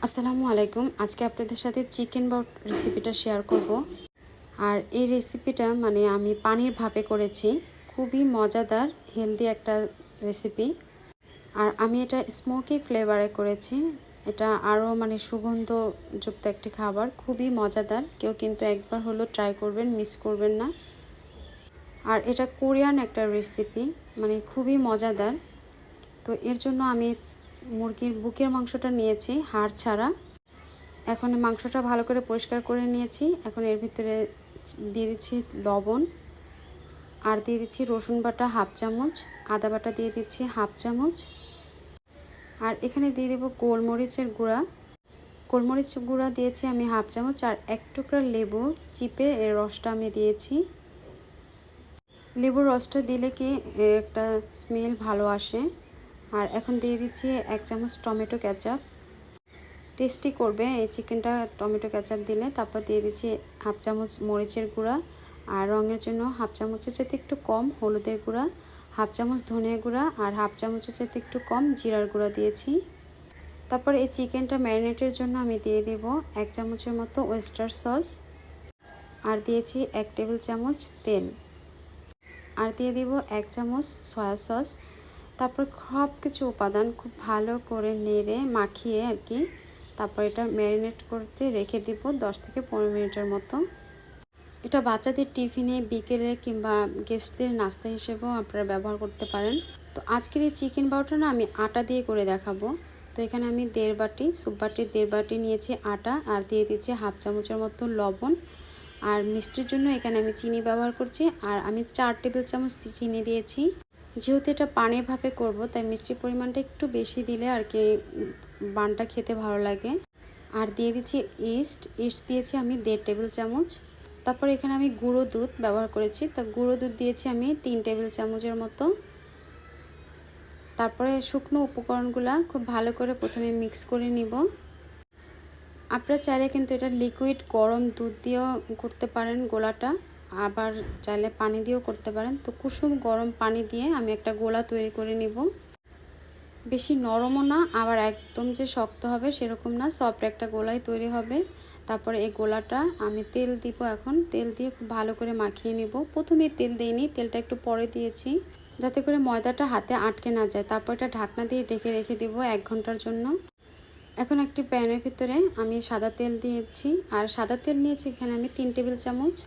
আসসালামু আলাইকুম। আজকে আপনাদের সাথে চিকেন বাউট রেসিপিটা শেয়ার করব। আর এই রেসিপিটা আমি পানির ভাপে করেছি। খুবই মজাদার হেলদি একটা রেসিপি। আর আমি এটা স্মোকি ফ্লেভারে করেছি। এটা আরও সুগন্ধযুক্ত একটি খাবার, খুবই মজাদার। কেউ কিন্তু একবার হলো ট্রাই করবেন, মিস করবেন না। আর এটা কোরিয়ান একটা রেসিপি, খুবই মজাদার। তো এর জন্য আমি মুরগির বুকের মাংসটা নিয়েছি, হাড় ছাড়া। এখন মাংসটা ভালো করে পরিষ্কার করে নিয়েছি। এখন এর ভিতরে দিয়ে দিচ্ছি লবণ, আর দিয়ে দিচ্ছি রসুন বাটা হাফ চামচ, আদা বাটা দিয়ে দিচ্ছি হাফ চামচ, আর এখানে দিয়ে দেব গোলমরিচের গুঁড়া। গোলমরিচ গুঁড়া দিয়েছি আমি হাফ চামচ, আর এক টুকরা লেবু চিপে এর রসটা আমি দিয়েছি। লেবুর রসটা দিলে কি একটা স্মেল ভালো আসে। আর এখন দিয়ে দিচ্ছি এক চামচ টমেটো কেচাপ। টেস্টি করবে এই চিকেনটা টমেটো কেচাপ দিলে। তারপর দিয়ে দিচ্ছি হাফ চামচ মরিচের গুঁড়া, আর রঙের জন্য হাফ চামচের চাইতে একটু কম হলুদের গুঁড়া, হাফ চামচ ধনিয়া গুঁড়া, আর হাফ চামচের চাইতে একটু কম জিরার গুঁড়া দিয়েছি। তারপর এই চিকেনটা ম্যারিনেটের জন্য আমি দিয়ে দেব এক চামচের মতো ওয়েস্টার সস, আর দিয়েছি এক টেবিল চামচ তেল, আর দিয়ে দিব এক চামচ সয়া সস। তারপর সব কিছু উপাদান খুব ভালো করে নেড়ে মাখিয়ে তারপর এটা ম্যারিনেট করতে রেখে দিব 10 থেকে 15 মিনিটের মতো। এটা বাচ্চাদের টিফিনে, বিকেলে কিংবা গেস্টদের নাস্তা হিসেবেও আপনারা ব্যবহার করতে পারেন। তো আজকের এই চিকেন বাউটা আমি আটা দিয়ে করে দেখাবো। তো এখানে আমি 1.5 বাটি, স্যুপ বাটির 1.5 বাটি নিয়েছি আটা, আর দিয়ে দিচ্ছি হাফ চামচের মতো লবণ। আর মিষ্টির জন্য এখানে আমি চিনি ব্যবহার করছি, আর আমি 4 টেবিল চামচ চিনি দিয়েছি। যেহেতু এটা পানির ভাপে করব, তাই মিষ্টির পরিমাণটা একটু বেশি দিলে বানটা খেতে ভালো লাগে। আর দিয়ে দিচ্ছি ইস্ট দিয়েছি আমি 1.5 টেবিল চামচ। তারপর এখানে আমি গুঁড়ো দুধ ব্যবহার করেছি, তা গুঁড়ো দুধ দিয়েছি আমি 3 টেবিল চামচের মতো। তারপরে শুকনো উপকরণগুলো খুব ভালো করে প্রথমে মিক্স করে নিব। আপনারা চাইলে কিন্তু এটা লিকুইড গরম দুধ দিয়েও করতে পারেন গোলাটা, আবার চাইলে পানি দিয়েও করতে পারেন। তো কুসুম গরম পানি দিয়ে আমি একটা গোলা তৈরি করে নিব। বেশি নরমও না, আবার একদম যে শক্ত হবে সেরকম না, সফট একটা গোলাই তৈরি হবে। তারপরে এই গোলাটা আমি তেল দিব। এখন তেল দিয়ে খুব ভালো করে মাখিয়ে নিব। প্রথমে তেল দিইনি, তেলটা একটু পরে দিয়েছি, যাতে করে ময়দাটা হাতে আটকে না যায়। তারপর এটা ঢাকনা দিয়ে ঢেকে রেখে দিব 1 ঘন্টার জন্য। এখন একটি প্যানের ভিতরে আমি সাদা তেল দিয়েছি, আর সাদা তেল নিয়েছি এখানে আমি 3 টেবিল চামচ।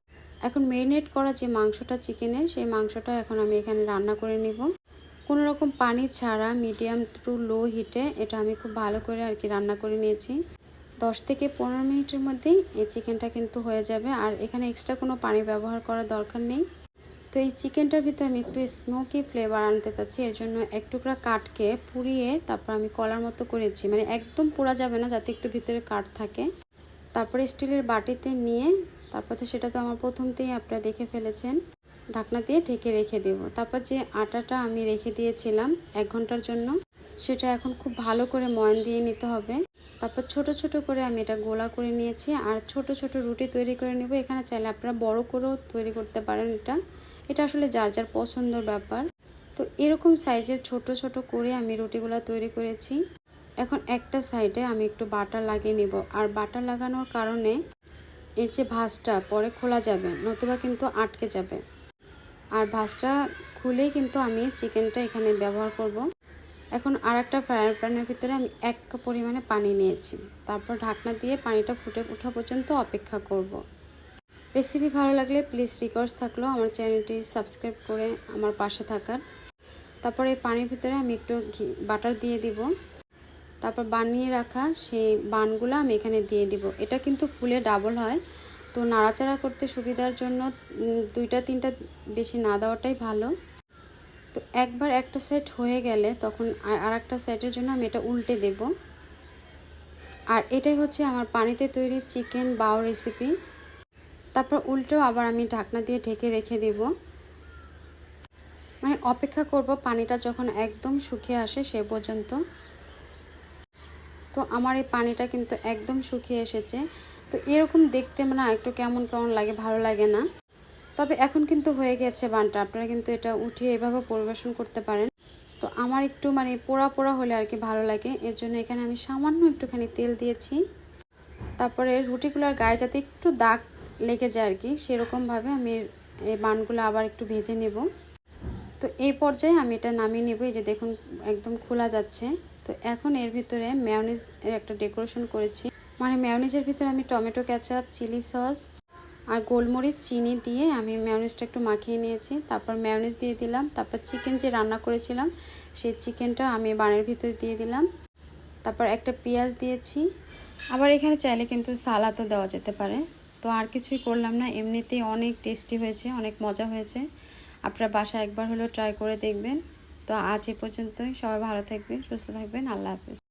এখন ম্যারিনেট করা যে মাংসটা চিকেনের, সেই মাংসটা এখন আমি এখানে রান্না করে নিব। কোনো রকম পানি ছাড়া মিডিয়াম টু লো হিটে এটা আমি খুব ভালো করে রান্না করে নিয়েছি। 10 থেকে 15 মিনিটের মধ্যেই এই চিকেনটা কিন্তু হয়ে যাবে। আর এখানে এক্সট্রা কোনো পানি ব্যবহার করার দরকার নেই। তো এই চিকেনটার ভিতরে আমি একটু স্মোকি ফ্লেভার আনতে চাচ্ছি, এর জন্য এক টুকরা কাঠকে পুড়িয়ে তারপর আমি কলার মতো করেছি। একদম পোড়া যাবে না, যাতে একটু ভিতরে কাঠ থাকে। তারপরে স্টিলের বাটিতে নিয়ে তারপর তো সেটা তো আমার প্রথমতেই আপনারা দেখে ফেলেছেন, ঢাকনা দিয়ে ঢেকে রেখে দেব। তারপর যে আটাটা আমি রেখে দিয়েছিলাম 1 ঘন্টার জন্য, সেটা এখন খুব ভালো করে ময়ান দিয়ে নিতে হবে। তারপর ছোট ছোট করে আমি এটা গোলা করে নিয়েছি, আর ছোট ছোট রুটি তৈরি করে নেব। এখানে চাইলে আপনারা বড় করেও তৈরি করতে পারেন। এটা আসলে যার যার পছন্দের ব্যাপার। তো এরকম সাইজের ছোট ছোট করে আমি রুটিগুলো তৈরি করেছি। এখন একটা সাইডে আমি একটু বাটার লাগিয়ে নেব। আর বাটার লাগানোর কারণে এর যে ভাঁজটা পরে খোলা যাবে, নতুবা কিন্তু আটকে যাবে। আর ভাঁজটা খুলেই কিন্তু আমি চিকেনটা এখানে ব্যবহার করব। এখন আর একটা ফ্রায়ার প্যানের ভিতরে আমি 1 কাপ পরিমাণে পানি নিয়েছি। তারপর ঢাকনা দিয়ে পানিটা ফুটে ওঠা পর্যন্ত অপেক্ষা করব। রেসিপি ভালো লাগলে প্লিজ রিকোয়েস্ট থাকলো আমার চ্যানেলটি সাবস্ক্রাইব করে আমার পাশে থাকার। তারপর এই পানির ভিতরে আমি একটু বাটার দিয়ে দিব। তারপর বানিয়ে রাখা সেই বানগুলো আমি এখানে দিয়ে দিব। এটা কিন্তু ফুলে ডাবল হয়, তো নাড়াচাড়া করতে সুবিধার জন্য 2টা 3টা বেশি না দেওয়াটাই ভালো। তো একবার একটা সাইড হয়ে গেলে তখন আর একটা সাইডের জন্য আমি এটা উল্টে দেব। আর এটাই হচ্ছে আমার পানিতে তৈরি চিকেন বাও রেসিপি। তারপর উল্টেও আবার আমি ঢাকনা দিয়ে ঢেকে রেখে দেব। অপেক্ষা করব পানিটা যখন একদম শুকিয়ে আসে সে পর্যন্ত। তো আমার এই পানিটা কিন্তু একদম শুকিয়ে এসেছে। তো এরকম দেখতে একটু কেমন কেমন লাগে, ভালো লাগে না। তবে এখন কিন্তু হয়ে গেছে বানটা। আপনারা কিন্তু এটা উঠিয়ে এভাবে পরিবেশন করতে পারেন। তো আমার একটু মানে পোড়া পোড়া হলে আর কি ভালো লাগে, এর জন্য এখানে আমি সামান্য একটুখানি তেল দিয়েছি। তারপরে রুটিগুলোর গায়ে যাতে একটু দাগ লেগে যায় আর কি, সেরকমভাবে আমি এই বানগুলো আবার একটু ভেজে নেব। তো এই পর্যায়ে আমি এটা নামিয়ে নেব। এই যে দেখুন একদম খোলা যাচ্ছে। তো এখন এর ভিতরে মেয়োনিজ এর একটা ডেকোরেশন করেছি, মানে মেয়োনিজের ভিতরে আমি টমেটো কেচাপ, চিলি সস আর গোলমরিচ চিনি দিয়ে আমি মেয়োনিজটা একটু মাখিয়ে নিয়েছি। তারপর মেয়োনিজ দিয়ে দিলাম, তারপর চিকেন যে রান্না করেছিলাম সেই চিকেনটা আমি বানের ভিতরে দিয়ে দিলাম। তারপর একটা পেঁয়াজ দিয়েছি। আবার এখানে চাইলে কিন্তু সালাদও দেওয়া যেতে পারে। তো আর কিছুই করলাম না, এমনিতেই অনেক টেস্টি হয়েছে, অনেক মজা হয়েছে। আপনারা বাসায় একবার হলেও ট্রাই করে দেখবেন। তো আজ এ পর্যন্তই, সবাই ভালো থাকবেন, সুস্থ থাকবেন, আল্লাহ হাফেজ।